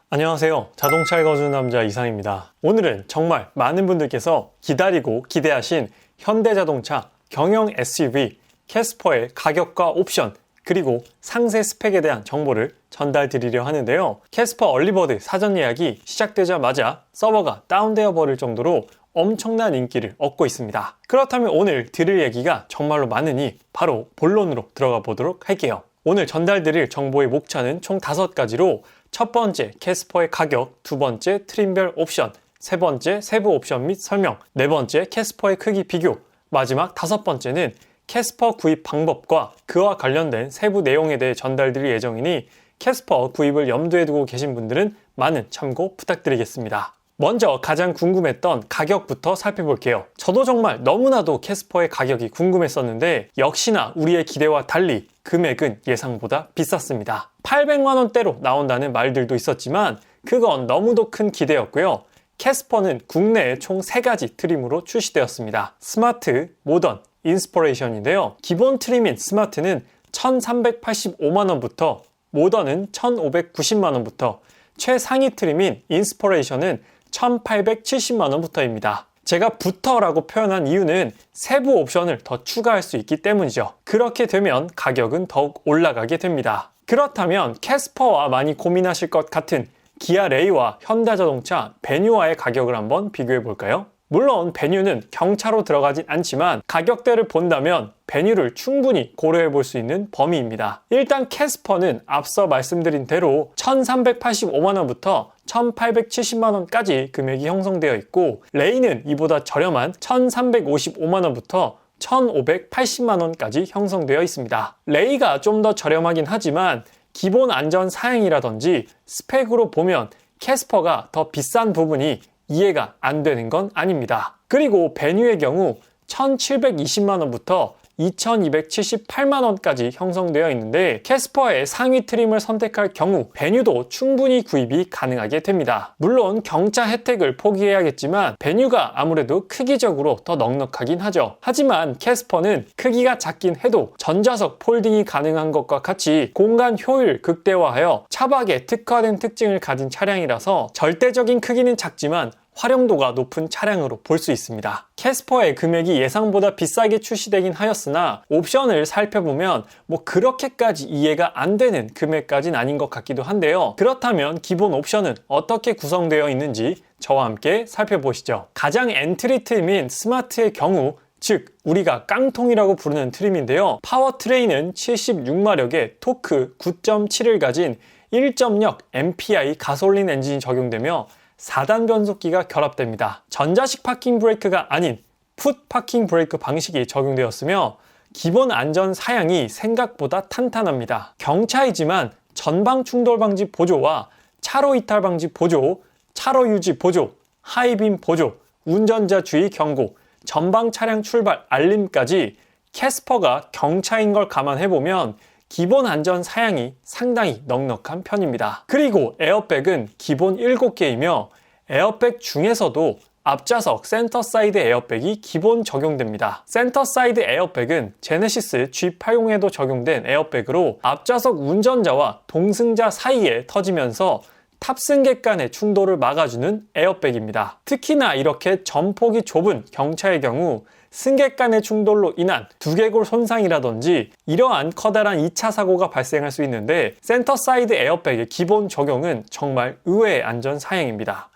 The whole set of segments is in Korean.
안녕하세요. 자동차 읽어주는 남자 이상입니다. 오늘은 정말 많은 분들께서 기다리고 기대하신 현대자동차 경영 SUV 캐스퍼의 가격과 옵션 그리고 상세 스펙에 대한 정보를 전달 드리려 하는데요. 캐스퍼 얼리버드 사전 예약이 시작되자마자 서버가 다운되어 버릴 정도로 엄청난 인기를 얻고 있습니다. 그렇다면 오늘 드릴 얘기가 정말로 많으니 바로 본론으로 들어가 보도록 할게요. 오늘 전달드릴 정보의 목차는 총 5가지로 첫 번째 캐스퍼의 가격, 두 번째 트림별 옵션, 세 번째 세부 옵션 및 설명, 네 번째 캐스퍼의 크기 비교, 마지막 5번째는 캐스퍼 구입 방법과 그와 관련된 세부 내용에 대해 전달드릴 예정이니 캐스퍼 구입을 염두에 두고 계신 분들은 많은 참고 부탁드리겠습니다. 먼저 가장 궁금했던 가격부터 살펴볼게요. 저도 정말 너무나도 캐스퍼의 가격이 궁금했었는데 역시나 우리의 기대와 달리 금액은 예상보다 비쌌습니다. 800만원대로 나온다는 말들도 있었지만 그건 너무도 큰 기대였고요. 캐스퍼는 국내에 총 3가지 트림으로 출시되었습니다. 스마트, 모던, 인스퍼레이션인데요. 기본 트림인 스마트는 1385만원부터 모던은 1590만원부터 최상위 트림인 인스퍼레이션은 1870만원부터입니다. 제가 부터라고 표현한 이유는 세부 옵션을 더 추가할 수 있기 때문이죠. 그렇게 되면 가격은 더욱 올라가게 됩니다. 그렇다면 캐스퍼와 많이 고민하실 것 같은 기아 레이와 현대자동차 베뉴와의 가격을 한번 비교해 볼까요? 물론 베뉴는 경차로 들어가진 않지만 가격대를 본다면 베뉴를 충분히 고려해 볼 수 있는 범위입니다. 일단 캐스퍼는 앞서 말씀드린 대로 1385만원부터 1870만원까지 금액이 형성되어 있고 레이는 이보다 저렴한 1355만원부터 1580만원까지 형성되어 있습니다. 레이가 좀 더 저렴하긴 하지만 기본 안전 사양이라든지 스펙으로 보면 캐스퍼가 더 비싼 부분이 이해가 안 되는 건 아닙니다. 그리고 베뉴의 경우 1720만원부터 2278만원까지 형성되어 있는데 캐스퍼의 상위 트림을 선택할 경우 베뉴도 충분히 구입이 가능하게 됩니다. 물론 경차 혜택을 포기해야겠지만 베뉴가 아무래도 크기적으로 더 넉넉하긴 하죠. 하지만 캐스퍼는 크기가 작긴 해도 전좌석 폴딩이 가능한 것과 같이 공간 효율 극대화하여 차박에 특화된 특징을 가진 차량이라서 절대적인 크기는 작지만 활용도가 높은 차량으로 볼 수 있습니다. 캐스퍼의 금액이 예상보다 비싸게 출시되긴 하였으나 옵션을 살펴보면 그렇게까지 이해가 안 되는 금액까지는 아닌 것 같기도 한데요. 그렇다면 기본 옵션은 어떻게 구성되어 있는지 저와 함께 살펴보시죠. 가장 엔트리 트림인 스마트의 경우 즉 우리가 깡통이라고 부르는 트림인데요. 파워트레인은 76마력의 토크 9.7을 가진 1.0 MPI 가솔린 엔진이 적용되며 4단 변속기가 결합됩니다. 전자식 파킹 브레이크가 아닌 풋 파킹 브레이크 방식이 적용되었으며 기본 안전 사양이 생각보다 탄탄합니다. 경차이지만 전방 충돌 방지 보조와 차로 이탈 방지 보조, 차로 유지 보조, 하이빔 보조, 운전자 주의 경고, 전방 차량 출발 알림까지 캐스퍼가 경차인 걸 감안해보면 기본 안전 사양이 상당히 넉넉한 편입니다. 그리고 에어백은 기본 7개이며 에어백 중에서도 앞좌석 센터 사이드 에어백이 기본 적용됩니다. 센터 사이드 에어백은 제네시스 G80에도 적용된 에어백으로 앞좌석 운전자와 동승자 사이에 터지면서 탑승객 간의 충돌을 막아주는 에어백입니다. 특히나 이렇게 전폭이 좁은 경차의 경우 승객 간의 충돌로 인한 두개골 손상이라든지 이러한 커다란 2차 사고가 발생할 수 있는데 센터 사이드 에어백의 기본 적용은 정말 의외의 안전 사양입니다.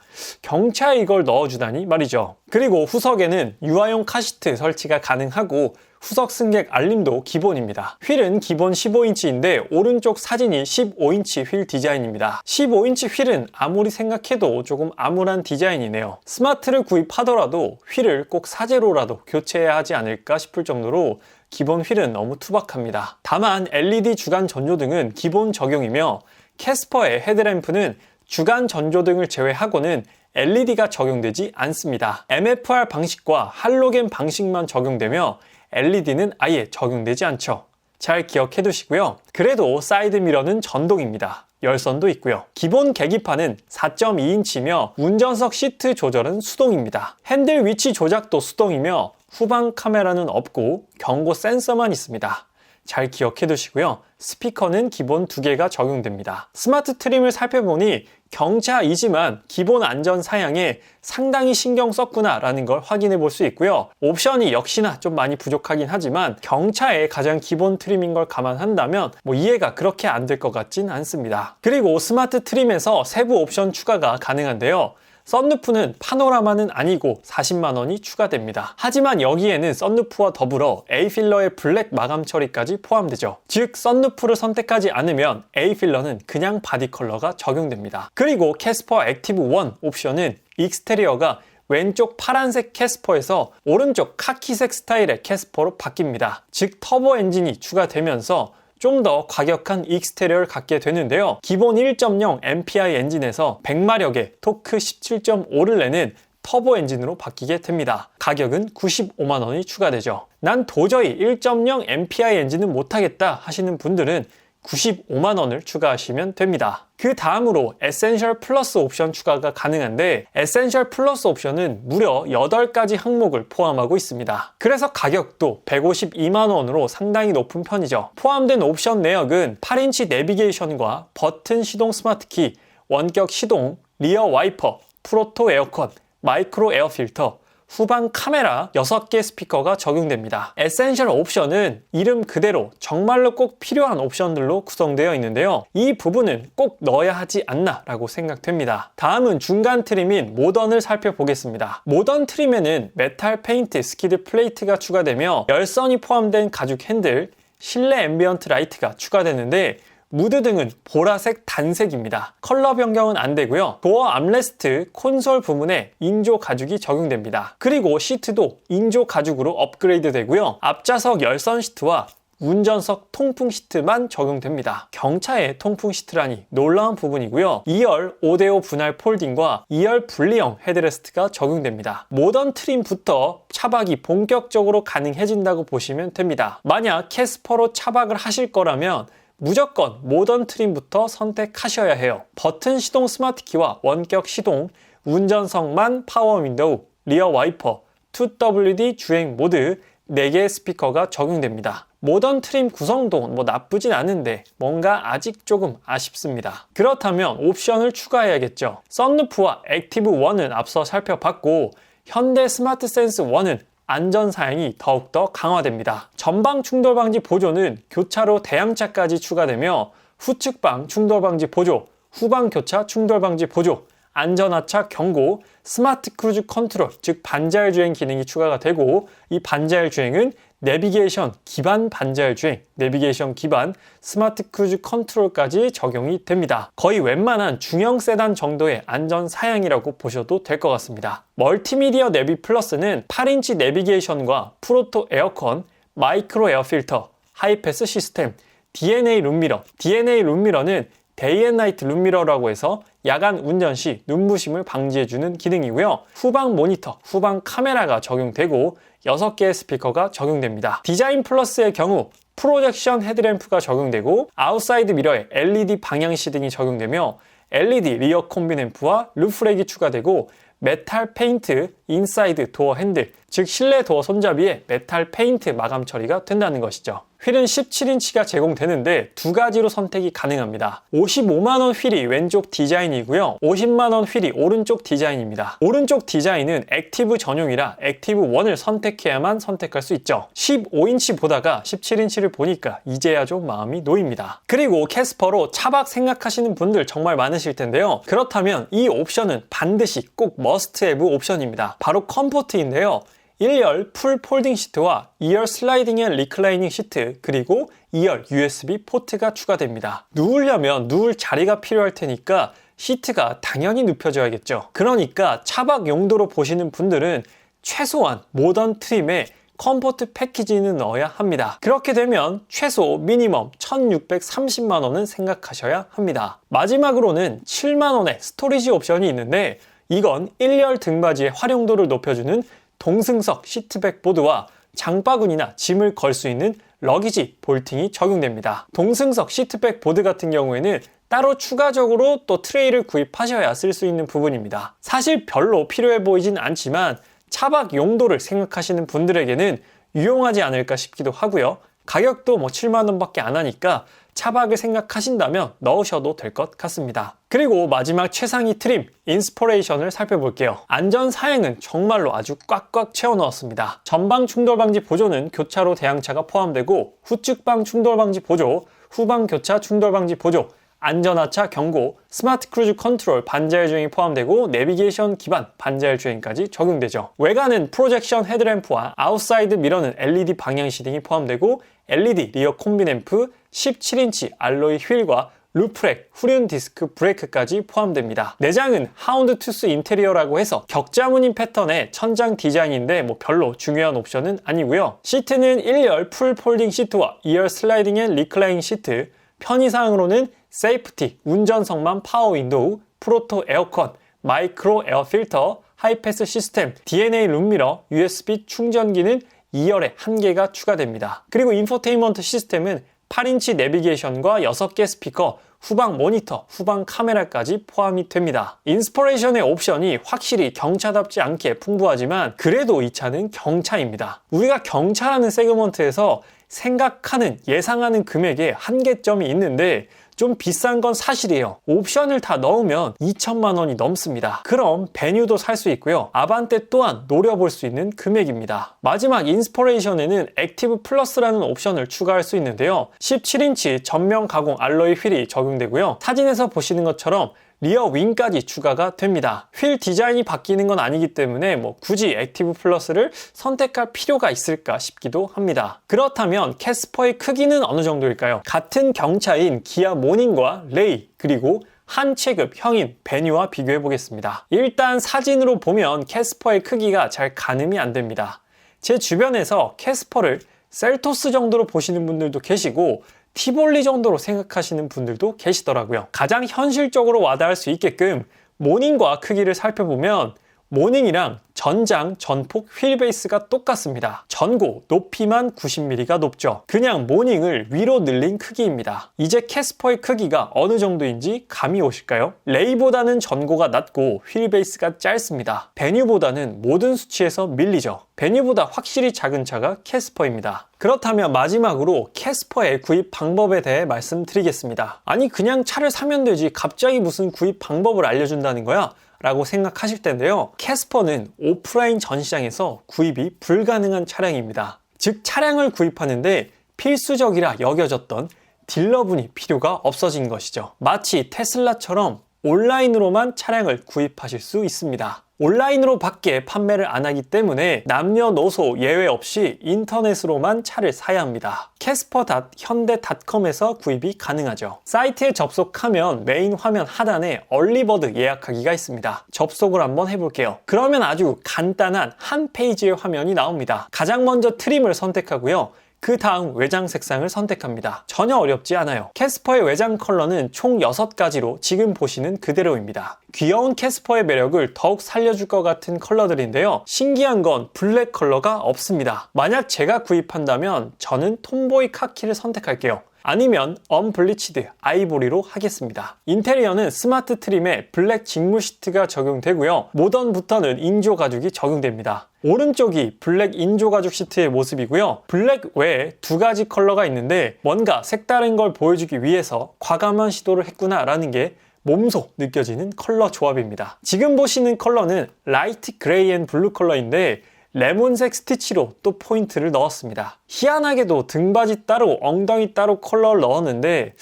경차에 이걸 넣어주다니 말이죠. 그리고 후석에는 유아용 카시트 설치가 가능하고 후석 승객 알림도 기본입니다. 휠은 기본 15인치인데 오른쪽 사진이 15인치 휠 디자인입니다. 15인치 휠은 아무리 생각해도 조금 암울한 디자인이네요. 스마트를 구입하더라도 휠을 꼭 사제로라도 교체해야 하지 않을까 싶을 정도로 기본 휠은 너무 투박합니다. 다만 LED 주간 전조등은 기본 적용이며 캐스퍼의 헤드램프는 주간 전조등을 제외하고는 LED가 적용되지 않습니다. MFR 방식과 할로겐 방식만 적용되며 LED는 아예 적용되지 않죠. 잘 기억해 두시고요. 그래도 사이드미러는 전동입니다. 열선도 있고요. 기본 계기판은 4.2인치며 운전석 시트 조절은 수동입니다. 핸들 위치 조작도 수동이며 후방 카메라는 없고 경고 센서만 있습니다. 잘 기억해 두시고요. 스피커는 기본 2개가 적용됩니다. 스마트 트림을 살펴보니 경차이지만 기본 안전 사양에 상당히 신경 썼구나 라는 걸 확인해 볼 수 있고요. 옵션이 역시나 좀 많이 부족하긴 하지만 경차의 가장 기본 트림인 걸 감안한다면 이해가 그렇게 안 될 것 같진 않습니다. 그리고 스마트 트림에서 세부 옵션 추가가 가능한데요. 썬루프는 파노라마는 아니고 40만 원이 추가됩니다. 하지만 여기에는 썬루프와 더불어 A필러의 블랙 마감 처리까지 포함되죠. 즉 썬루프를 선택하지 않으면 A필러는 그냥 바디 컬러가 적용됩니다. 그리고 캐스퍼 액티브 1 옵션은 익스테리어가 왼쪽 파란색 캐스퍼에서 오른쪽 카키색 스타일의 캐스퍼로 바뀝니다. 즉 터보 엔진이 추가되면서 좀 더 과격한 익스테리어를 갖게 되는데요. 기본 1.0 MPI 엔진에서 100마력의 토크 17.5를 내는 터보 엔진으로 바뀌게 됩니다. 가격은 95만 원이 추가되죠. 난 도저히 1.0 MPI 엔진은 못하겠다 하시는 분들은 95만 원을 추가하시면 됩니다. 그 다음으로 에센셜 플러스 옵션 추가가 가능한데 에센셜 플러스 옵션은 무려 8가지 항목을 포함하고 있습니다. 그래서 가격도 152만 원으로 상당히 높은 편이죠. 포함된 옵션 내역은 8인치 내비게이션과 버튼 시동 스마트키, 원격 시동, 리어 와이퍼, 프로토 에어컨, 마이크로 에어 필터, 후방 카메라 6개 스피커가 적용됩니다. 에센셜 옵션은 이름 그대로 정말로 꼭 필요한 옵션들로 구성되어 있는데요. 이 부분은 꼭 넣어야 하지 않나 라고 생각됩니다. 다음은 중간 트림인 모던을 살펴보겠습니다. 모던 트림에는 메탈 페인트 스키드 플레이트가 추가되며 열선이 포함된 가죽 핸들, 실내 앰비언트 라이트가 추가되는데 무드 등은 보라색 단색입니다. 컬러 변경은 안 되고요. 도어 암레스트, 콘솔 부분에 인조 가죽이 적용됩니다. 그리고 시트도 인조 가죽으로 업그레이드 되고요. 앞좌석 열선 시트와 운전석 통풍 시트만 적용됩니다. 경차의 통풍 시트라니 놀라운 부분이고요. 2열 5대5 분할 폴딩과 2열 분리형 헤드레스트가 적용됩니다. 모던 트림부터 차박이 본격적으로 가능해진다고 보시면 됩니다. 만약 캐스퍼로 차박을 하실 거라면 무조건 모던 트림부터 선택하셔야 해요. 버튼 시동 스마트키와 원격 시동, 운전석만 파워 윈도우, 리어 와이퍼, 2WD 주행 모드, 4개의 스피커가 적용됩니다. 모던 트림 구성도 나쁘진 않은데 뭔가 아직 조금 아쉽습니다. 그렇다면 옵션을 추가해야겠죠. 썬루프와 액티브 1은 앞서 살펴봤고 현대 스마트 센스 1은 안전사양이 더욱더 강화됩니다. 전방 충돌방지 보조는 교차로 대항차까지 추가되며 후측방 충돌방지 보조, 후방 교차 충돌방지 보조, 안전하차 경고, 스마트 크루즈 컨트롤, 즉 반자율 주행 기능이 추가가 되고 이 반자율 주행은 내비게이션 기반 반자율 주행, 내비게이션 기반 스마트 크루즈 컨트롤까지 적용이 됩니다. 거의 웬만한 중형 세단 정도의 안전 사양이라고 보셔도 될 것 같습니다. 멀티미디어 내비 플러스는 8인치 내비게이션과 프로토 에어컨, 마이크로 에어 필터, 하이패스 시스템, DNA 룸미러, DNA 룸미러는 데이 앤 나이트 룸미러라고 해서 야간 운전 시 눈부심을 방지해주는 기능이고요. 후방 모니터, 후방 카메라가 적용되고 6개의 스피커가 적용됩니다. 디자인 플러스의 경우 프로젝션 헤드램프가 적용되고 아웃사이드 미러에 LED 방향시 등이 적용되며 LED 리어 콤비램프와 루프렉이 추가되고 메탈 페인트 인사이드 도어 핸들, 즉 실내 도어 손잡이에 메탈 페인트 마감 처리가 된다는 것이죠. 휠은 17인치가 제공되는데 두 가지로 선택이 가능합니다. 55만원 휠이 왼쪽 디자인이고요. 50만원 휠이 오른쪽 디자인입니다. 오른쪽 디자인은 액티브 전용이라 액티브 1을 선택해야만 선택할 수 있죠. 15인치 보다가 17인치를 보니까 이제야 좀 마음이 놓입니다. 그리고 캐스퍼로 차박 생각하시는 분들 정말 많으실 텐데요. 그렇다면 이 옵션은 반드시 꼭 머스트 해브 옵션입니다. 바로 컴포트인데요. 1열 풀 폴딩 시트와 2열 슬라이딩 앤 리클라이닝 시트, 그리고 2열 USB 포트가 추가됩니다. 누우려면 누울 자리가 필요할 테니까 시트가 당연히 눕혀져야겠죠. 그러니까 차박 용도로 보시는 분들은 최소한 모던 트림에 컴포트 패키지는 넣어야 합니다. 그렇게 되면 최소 미니멈 1630만 원은 생각하셔야 합니다. 마지막으로는 7만 원의 스토리지 옵션이 있는데 이건 1열 등받이의 활용도를 높여주는 동승석 시트백 보드와 장바구니나 짐을 걸 수 있는 러기지 볼팅이 적용됩니다. 동승석 시트백 보드 같은 경우에는 따로 추가적으로 또 트레이를 구입하셔야 쓸 수 있는 부분입니다. 사실 별로 필요해 보이진 않지만 차박 용도를 생각하시는 분들에게는 유용하지 않을까 싶기도 하고요. 가격도 7만 원밖에 안 하니까 차박을 생각하신다면 넣으셔도 될 것 같습니다. 그리고 마지막 최상위 트림, 인스퍼레이션을 살펴볼게요. 안전 사양은 정말로 아주 꽉꽉 채워 넣었습니다. 전방 충돌 방지 보조는 교차로 대항차가 포함되고 후측방 충돌 방지 보조, 후방 교차 충돌 방지 보조, 안전하차 경고, 스마트 크루즈 컨트롤 반자율 주행이 포함되고 내비게이션 기반 반자율 주행까지 적용되죠. 외관은 프로젝션 헤드램프와 아웃사이드 미러는 LED 방향 시딩이 포함되고 LED 리어 콤비램프, 17인치 알로이 휠과 루프렉, 후륜 디스크 브레이크까지 포함됩니다. 내장은 하운드 투스 인테리어라고 해서 격자무늬 패턴의 천장 디자인인데 별로 중요한 옵션은 아니고요. 시트는 1열 풀 폴딩 시트와 2열 슬라이딩 앤 리클라이닝 시트, 편의사항으로는 세이프티, 운전석만 파워 윈도우, 프로토 에어컨, 마이크로 에어 필터, 하이패스 시스템, DNA 룸미러, USB 충전기는 2열에 1개가 추가됩니다. 그리고 인포테인먼트 시스템은 8인치 내비게이션과 6개 스피커, 후방 모니터, 후방 카메라까지 포함이 됩니다. 인스퍼레이션의 옵션이 확실히 경차답지 않게 풍부하지만 그래도 이 차는 경차입니다. 우리가 경차라는 세그먼트에서 생각하는, 예상하는 금액에 한계점이 있는데 좀 비싼 건 사실이에요. 옵션을 다 넣으면 2천만 원이 넘습니다. 그럼 베뉴도 살 수 있고요. 아반떼 또한 노려볼 수 있는 금액입니다. 마지막 인스퍼레이션에는 액티브 플러스라는 옵션을 추가할 수 있는데요. 17인치 전면 가공 알로이 휠이 적용되고요. 사진에서 보시는 것처럼 리어 윙까지 추가가 됩니다. 휠 디자인이 바뀌는 건 아니기 때문에 굳이 액티브 플러스를 선택할 필요가 있을까 싶기도 합니다. 그렇다면 캐스퍼의 크기는 어느 정도일까요? 같은 경차인 기아 모닝과 레이 그리고 한 체급 형인 베뉴와 비교해 보겠습니다. 일단 사진으로 보면 캐스퍼의 크기가 잘 가늠이 안 됩니다. 제 주변에서 캐스퍼를 셀토스 정도로 보시는 분들도 계시고 티볼리 정도로 생각하시는 분들도 계시더라고요. 가장 현실적으로 와닿을 수 있게끔 모닝과 크기를 살펴보면 모닝이랑 전장, 전폭, 휠베이스가 똑같습니다. 전고, 높이만 90mm가 높죠. 그냥 모닝을 위로 늘린 크기입니다. 이제 캐스퍼의 크기가 어느 정도인지 감이 오실까요? 레이보다는 전고가 낮고 휠베이스가 짧습니다. 베뉴보다는 모든 수치에서 밀리죠. 베뉴보다 확실히 작은 차가 캐스퍼입니다. 그렇다면 마지막으로 캐스퍼의 구입 방법에 대해 말씀드리겠습니다. 아니 그냥 차를 사면 되지 갑자기 무슨 구입 방법을 알려준다는 거야? 라고 생각하실 텐데요. 캐스퍼는 오프라인 전시장에서 구입이 불가능한 차량입니다. 즉 차량을 구입하는데 필수적이라 여겨졌던 딜러분이 필요가 없어진 것이죠. 마치 테슬라처럼 온라인으로만 차량을 구입하실 수 있습니다. 온라인으로 밖에 판매를 안 하기 때문에 남녀노소 예외 없이 인터넷으로만 차를 사야 합니다. casper.hyundai.com에서 구입이 가능하죠. 사이트에 접속하면 메인 화면 하단에 얼리버드 예약하기가 있습니다. 접속을 한번 해볼게요. 그러면 아주 간단한 한 페이지의 화면이 나옵니다. 가장 먼저 트림을 선택하고요. 그 다음 외장 색상을 선택합니다. 전혀 어렵지 않아요. 캐스퍼의 외장 컬러는 총 6가지로 지금 보시는 그대로입니다. 귀여운 캐스퍼의 매력을 더욱 살려줄 것 같은 컬러들인데요. 신기한 건 블랙 컬러가 없습니다. 만약 제가 구입한다면 저는 톰보이 카키를 선택할게요. 아니면 언블리치드 아이보리로 하겠습니다. 인테리어는 스마트 트림에 블랙 직물 시트가 적용되고요. 모던부터는 인조 가죽이 적용됩니다. 오른쪽이 블랙 인조 가죽 시트의 모습이고요. 블랙 외에 2가지 컬러가 있는데 뭔가 색다른 걸 보여주기 위해서 과감한 시도를 했구나 라는 게 몸소 느껴지는 컬러 조합입니다. 지금 보시는 컬러는 라이트 그레이 앤 블루 컬러인데 레몬색 스티치로 또 포인트를 넣었습니다. 희한하게도 등받이 따로 엉덩이 따로 컬러를 넣었는데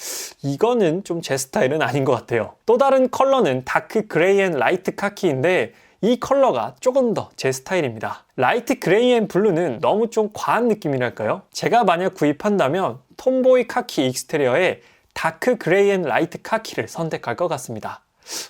이거는 좀 제 스타일은 아닌 것 같아요. 또 다른 컬러는 다크 그레이 앤 라이트 카키인데 이 컬러가 조금 더 제 스타일입니다. 라이트 그레이 앤 블루는 너무 좀 과한 느낌이랄까요? 제가 만약 구입한다면 톰보이 카키 익스테리어에 다크 그레이 앤 라이트 카키를 선택할 것 같습니다.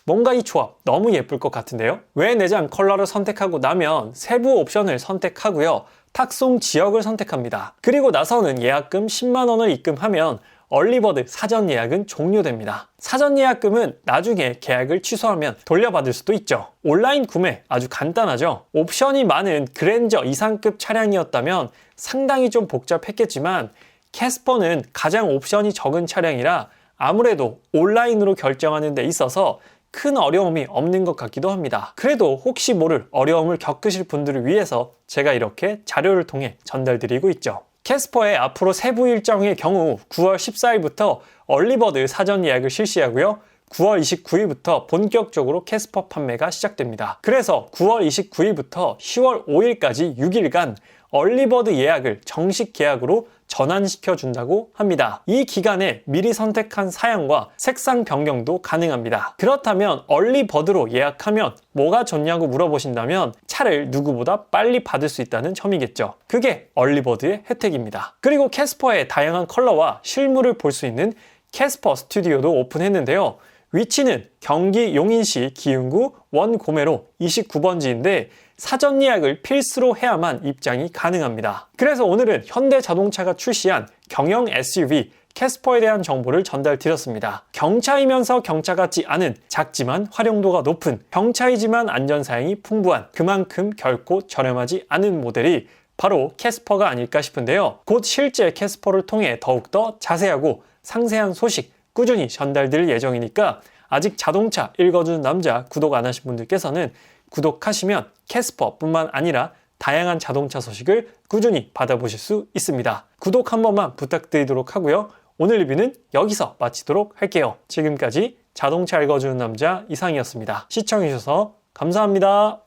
뭔가 이 조합 너무 예쁠 것 같은데요? 외내장 컬러를 선택하고 나면 세부 옵션을 선택하고요. 탁송 지역을 선택합니다. 그리고 나서는 예약금 10만 원을 입금하면 얼리버드 사전 예약은 종료됩니다. 사전 예약금은 나중에 계약을 취소하면 돌려받을 수도 있죠. 온라인 구매 아주 간단하죠. 옵션이 많은 그랜저 이상급 차량이었다면 상당히 좀 복잡했겠지만 캐스퍼는 가장 옵션이 적은 차량이라 아무래도 온라인으로 결정하는 데 있어서 큰 어려움이 없는 것 같기도 합니다. 그래도 혹시 모를 어려움을 겪으실 분들을 위해서 제가 이렇게 자료를 통해 전달드리고 있죠. 캐스퍼의 앞으로 세부 일정의 경우 9월 14일부터 얼리버드 사전 예약을 실시하고요. 9월 29일부터 본격적으로 캐스퍼 판매가 시작됩니다. 그래서 9월 29일부터 10월 5일까지 6일간 얼리버드 예약을 정식 계약으로 전환시켜 준다고 합니다. 이 기간에 미리 선택한 사양과 색상 변경도 가능합니다. 그렇다면 얼리버드로 예약하면 뭐가 좋냐고 물어보신다면 차를 누구보다 빨리 받을 수 있다는 점이겠죠. 그게 얼리버드의 혜택입니다. 그리고 캐스퍼의 다양한 컬러와 실물을 볼 수 있는 캐스퍼 스튜디오도 오픈했는데요. 위치는 경기 용인시 기흥구 원고매로 29번지인데 사전 예약을 필수로 해야만 입장이 가능합니다. 그래서 오늘은 현대자동차가 출시한 경영 SUV 캐스퍼에 대한 정보를 전달드렸습니다. 경차이면서 경차 같지 않은 작지만 활용도가 높은, 경차이지만 안전사양이 풍부한, 그만큼 결코 저렴하지 않은 모델이 바로 캐스퍼가 아닐까 싶은데요. 곧 실제 캐스퍼를 통해 더욱더 자세하고 상세한 소식 꾸준히 전달될 예정이니까 아직 자동차 읽어주는 남자 구독 안 하신 분들께서는 구독하시면 캐스퍼뿐만 아니라 다양한 자동차 소식을 꾸준히 받아보실 수 있습니다. 구독 한 번만 부탁드리도록 하고요. 오늘 리뷰는 여기서 마치도록 할게요. 지금까지 자동차 읽어주는 남자 이상이었습니다. 시청해주셔서 감사합니다.